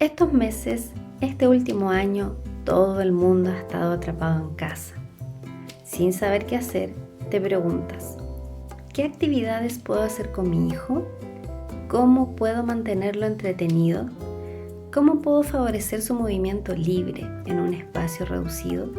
Estos meses, este último año, todo el mundo ha estado atrapado en casa. Sin saber qué hacer, te preguntas, ¿qué actividades puedo hacer con mi hijo? ¿Cómo puedo mantenerlo entretenido? ¿Cómo puedo favorecer su movimiento libre en un espacio reducido?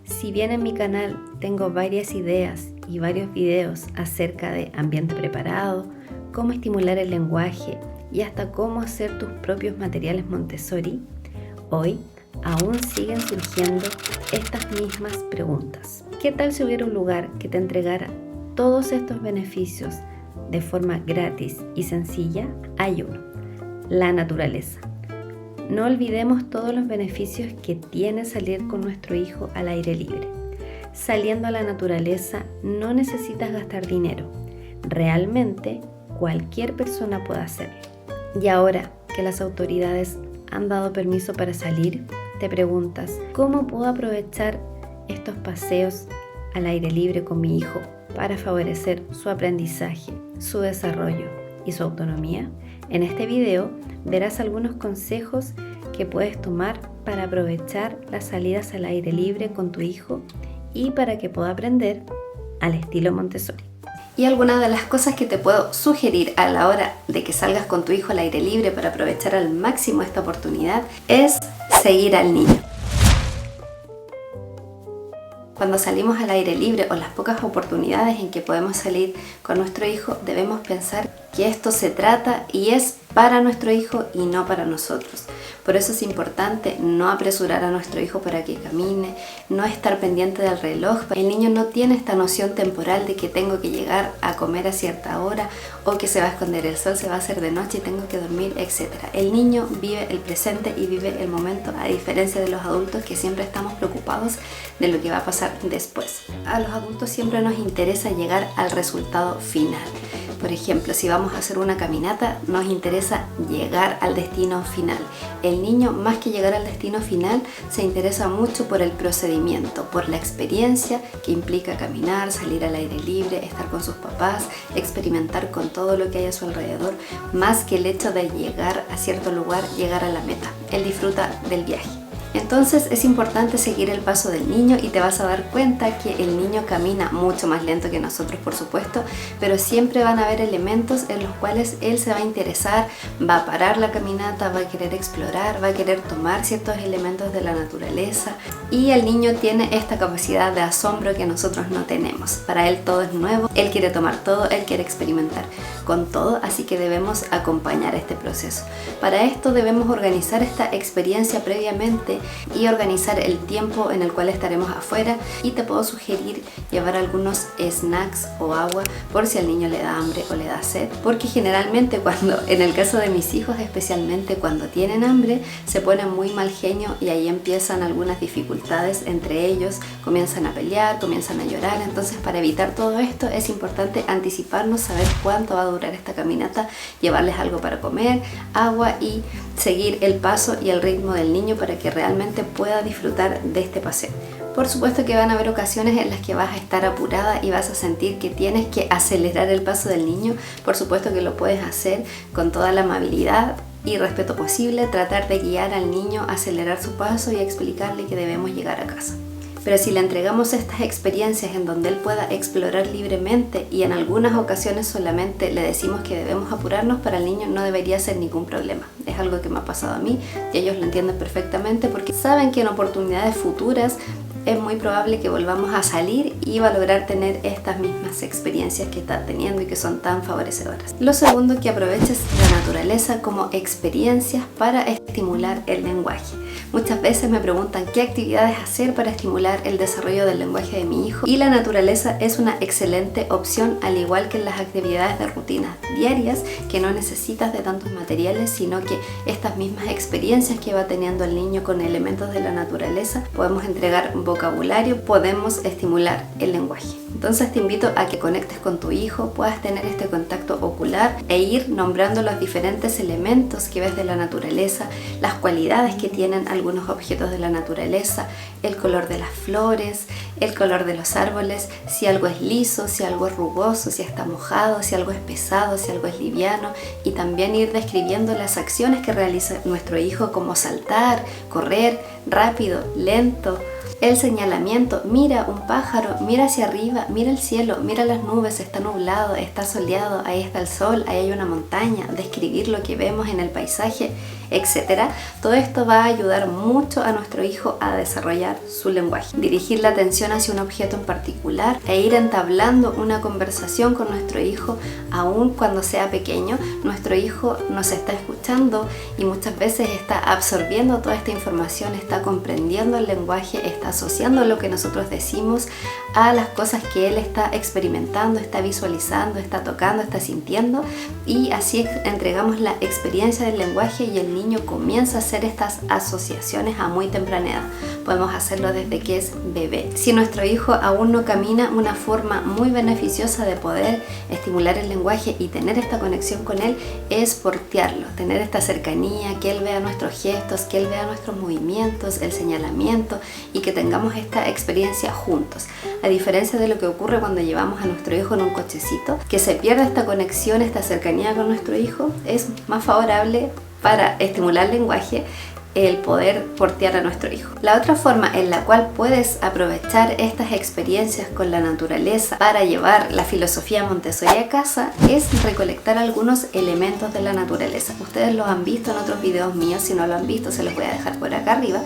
Si bien en mi canal tengo varias ideas y varios videos acerca de ambiente preparado, cómo estimular el lenguaje y hasta cómo hacer tus propios materiales Montessori, hoy aún siguen surgiendo estas mismas preguntas. ¿Qué tal si hubiera un lugar que te entregara todos estos beneficios de forma gratis y sencilla? Hay uno, la naturaleza. No olvidemos todos los beneficios que tiene salir con nuestro hijo al aire libre. Saliendo a la naturaleza no necesitas gastar dinero. Realmente cualquier persona puede hacerlo. Y ahora que las autoridades han dado permiso para salir, te preguntas, ¿cómo puedo aprovechar estos paseos al aire libre con mi hijo para favorecer su aprendizaje, su desarrollo y su autonomía? En este video verás algunos consejos que puedes tomar para aprovechar las salidas al aire libre con tu hijo y para que pueda aprender al estilo Montessori. Y algunas de las cosas que te puedo sugerir a la hora de que salgas con tu hijo al aire libre para aprovechar al máximo esta oportunidad es seguir al niño. Cuando salimos al aire libre o las pocas oportunidades en que podemos salir con nuestro hijo, debemos pensar que esto se trata y es para nuestro hijo y no para nosotros. Por eso es importante no apresurar a nuestro hijo para que camine, no estar pendiente del reloj. El niño no tiene esta noción temporal de que tengo que llegar a comer a cierta hora o que se va a esconder el sol, se va a hacer de noche y tengo que dormir, etc. El niño vive el presente y vive el momento, a diferencia de los adultos que siempre estamos preocupados de lo que va a pasar después. A los adultos siempre nos interesa llegar al resultado final. Por ejemplo, si vamos a hacer una caminata, nos interesa llegar al destino final. El niño, más que llegar al destino final, se interesa mucho por el procedimiento, por la experiencia que implica caminar, salir al aire libre, estar con sus papás, experimentar con todo lo que hay a su alrededor, más que el hecho de llegar a cierto lugar, llegar a la meta. Él disfruta del viaje. Entonces es importante seguir el paso del niño y te vas a dar cuenta que el niño camina mucho más lento que nosotros, por supuesto, pero siempre van a haber elementos en los cuales él se va a interesar, va a parar la caminata, va a querer explorar, va a querer tomar ciertos elementos de la naturaleza y el niño tiene esta capacidad de asombro que nosotros no tenemos. Para él todo es nuevo, él quiere tomar todo, él quiere experimentar con todo, así que debemos acompañar este proceso. Para esto debemos organizar esta experiencia previamente y organizar el tiempo en el cual estaremos afuera, y te puedo sugerir llevar algunos snacks o agua por si al niño le da hambre o le da sed, porque generalmente en el caso de mis hijos especialmente, cuando tienen hambre se ponen muy mal genio y ahí empiezan algunas dificultades entre ellos, comienzan a pelear, comienzan a llorar. Entonces, para evitar todo esto es importante anticiparnos, saber cuánto va a durar esta caminata, llevarles algo para comer, agua y seguir el paso y el ritmo del niño para que realmente pueda disfrutar de este paseo. Por supuesto que van a haber ocasiones en las que vas a estar apurada y vas a sentir que tienes que acelerar el paso del niño. Por supuesto que lo puedes hacer con toda la amabilidad y respeto posible, tratar de guiar al niño a acelerar su paso y explicarle que debemos llegar a casa. Pero si le entregamos estas experiencias en donde él pueda explorar libremente y en algunas ocasiones solamente le decimos que debemos apurarnos, para el niño no debería ser ningún problema. Es algo que me ha pasado a mí y ellos lo entienden perfectamente porque saben que en oportunidades futuras es muy probable que volvamos a salir y va a lograr tener estas mismas experiencias que está teniendo y que son tan favorecedoras. Lo segundo, que aproveches la naturaleza como experiencias para estimular el lenguaje. Muchas veces me preguntan qué actividades hacer para estimular el desarrollo del lenguaje de mi hijo, y la naturaleza es una excelente opción, al igual que en las actividades de rutinas diarias, que no necesitas de tantos materiales, sino que estas mismas experiencias que va teniendo el niño con elementos de la naturaleza, podemos entregar vocabulario, podemos estimular el lenguaje. Entonces te invito a que conectes con tu hijo, puedas tener este contacto ocular e ir nombrando los diferentes elementos que ves de la naturaleza, las cualidades que tienen algunos objetos de la naturaleza, el color de las flores, el color de los árboles, si algo es liso, si algo es rugoso, si está mojado, si algo es pesado, si algo es liviano, y también ir describiendo las acciones que realiza nuestro hijo, como saltar, correr, rápido, lento. El señalamiento, mira un pájaro, mira hacia arriba, mira el cielo, mira las nubes, está nublado, está soleado, ahí está el sol, ahí hay una montaña, describir lo que vemos en el paisaje, etc. Todo esto va a ayudar mucho a nuestro hijo a desarrollar su lenguaje. Dirigir la atención hacia un objeto en particular e ir entablando una conversación con nuestro hijo, aun cuando sea pequeño. Nuestro hijo nos está escuchando y muchas veces está absorbiendo toda esta información, está comprendiendo el lenguaje, está asociando lo que nosotros decimos a las cosas que él está experimentando, está visualizando, está tocando, está sintiendo, y así entregamos la experiencia del lenguaje y el niño comienza a hacer estas asociaciones a muy temprana edad. Podemos hacerlo desde que es bebé. Si nuestro hijo aún no camina, una forma muy beneficiosa de poder estimular el lenguaje y tener esta conexión con él es portearlo, tener esta cercanía, que él vea nuestros gestos, que él vea nuestros movimientos, el señalamiento, y que tengamos esta experiencia juntos. A diferencia de lo que ocurre cuando llevamos a nuestro hijo en un cochecito, que se pierde esta conexión, esta cercanía con nuestro hijo, es más favorable para estimular el lenguaje el poder portear a nuestro hijo. La otra forma en la cual puedes aprovechar estas experiencias con la naturaleza para llevar la filosofía Montessori a casa es recolectar algunos elementos de la naturaleza. Ustedes lo han visto en otros videos míos, si no lo han visto se los voy a dejar por acá arriba.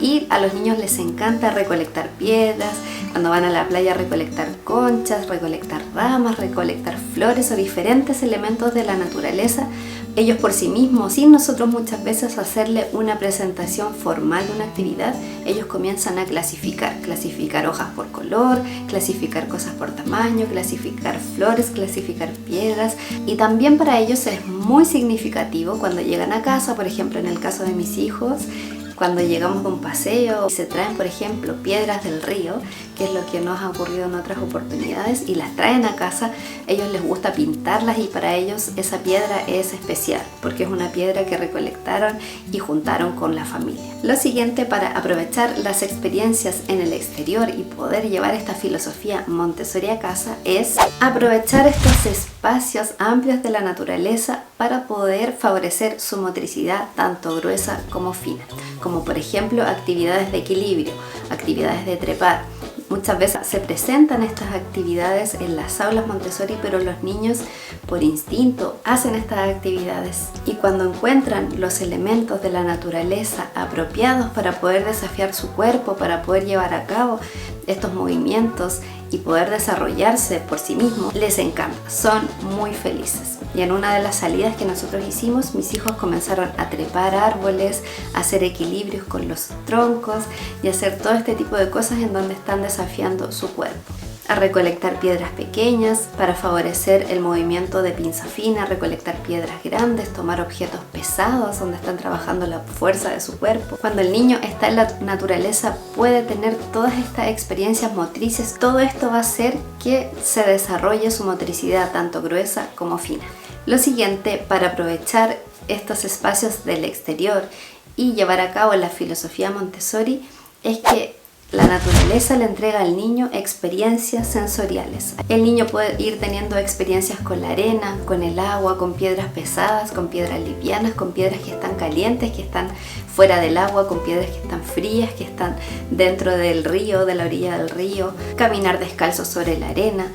Y a los niños les encanta recolectar piedras, cuando van a la playa recolectar conchas, recolectar ramas, recolectar flores o diferentes elementos de la naturaleza. Ellos por sí mismos, sin nosotros muchas veces hacerle una presentación formal de una actividad, ellos comienzan a clasificar hojas por color, clasificar cosas por tamaño, clasificar flores, clasificar piedras, y también para ellos es muy significativo cuando llegan a casa. Por ejemplo, en el caso de mis hijos, cuando llegamos de un paseo y se traen, por ejemplo, piedras del río, que es lo que nos ha ocurrido en otras oportunidades, y las traen a casa, ellos les gusta pintarlas y para ellos esa piedra es especial porque es una piedra que recolectaron y juntaron con la familia. Lo siguiente para aprovechar las experiencias en el exterior y poder llevar esta filosofía Montessori a casa es aprovechar estos espacios amplios de la naturaleza para poder favorecer su motricidad tanto gruesa como fina, como por ejemplo actividades de equilibrio, actividades de trepar. Muchas veces se presentan estas actividades en las aulas Montessori, pero los niños por instinto hacen estas actividades, y cuando encuentran los elementos de la naturaleza apropiados para poder desafiar su cuerpo, para poder llevar a cabo estos movimientos y poder desarrollarse por sí mismos, les encanta, son muy felices. Y en una de las salidas que nosotros hicimos, mis hijos comenzaron a trepar árboles, a hacer equilibrios con los troncos y a hacer todo este tipo de cosas en donde están desafiando su cuerpo. A recolectar piedras pequeñas para favorecer el movimiento de pinza fina, recolectar piedras grandes, tomar objetos pesados donde están trabajando la fuerza de su cuerpo. Cuando el niño está en la naturaleza puede tener todas estas experiencias motrices. Todo esto va a hacer que se desarrolle su motricidad tanto gruesa como fina. Lo siguiente para aprovechar estos espacios del exterior y llevar a cabo la filosofía Montessori es que la naturaleza le entrega al niño experiencias sensoriales. El niño puede ir teniendo experiencias con la arena, con el agua, con piedras pesadas, con piedras livianas, con piedras que están calientes, que están fuera del agua, con piedras que están frías, que están dentro del río, de la orilla del río, caminar descalzo sobre la arena,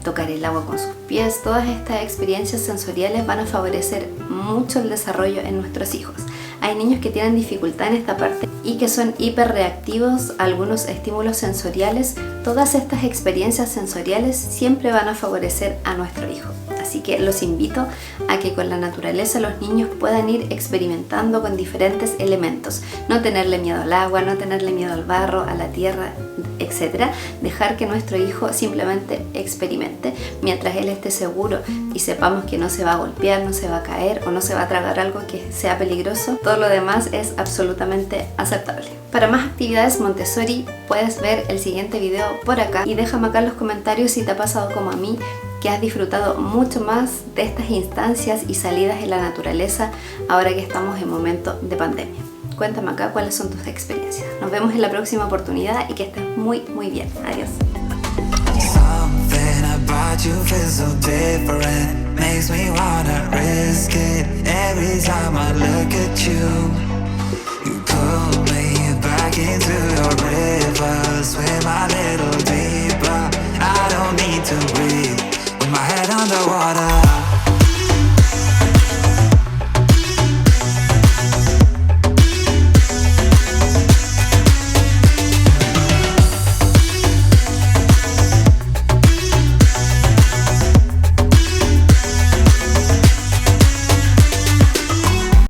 tocar el agua con sus pies. Todas estas experiencias sensoriales van a favorecer mucho el desarrollo en nuestros hijos. Hay niños que tienen dificultad en esta parte y que son hiperreactivos a algunos estímulos sensoriales. Todas estas experiencias sensoriales siempre van a favorecer a nuestro hijo. Así que los invito a que con la naturaleza los niños puedan ir experimentando con diferentes elementos. No tenerle miedo al agua, no tenerle miedo al barro, a la tierra, etc. Dejar que nuestro hijo simplemente experimente mientras él esté seguro y sepamos que no se va a golpear, no se va a caer o no se va a tragar algo que sea peligroso. Todo lo demás es absolutamente aceptable. Para más actividades Montessori puedes ver el siguiente video por acá y déjame acá en los comentarios si te ha pasado como a mí, que has disfrutado mucho más de estas instancias y salidas en la naturaleza ahora que estamos en momento de pandemia. Cuéntame acá cuáles son tus experiencias. Nos vemos en la próxima oportunidad y que estés muy bien. Adiós. Something about you feels so different. Makes me wanna risk it every time I look at you.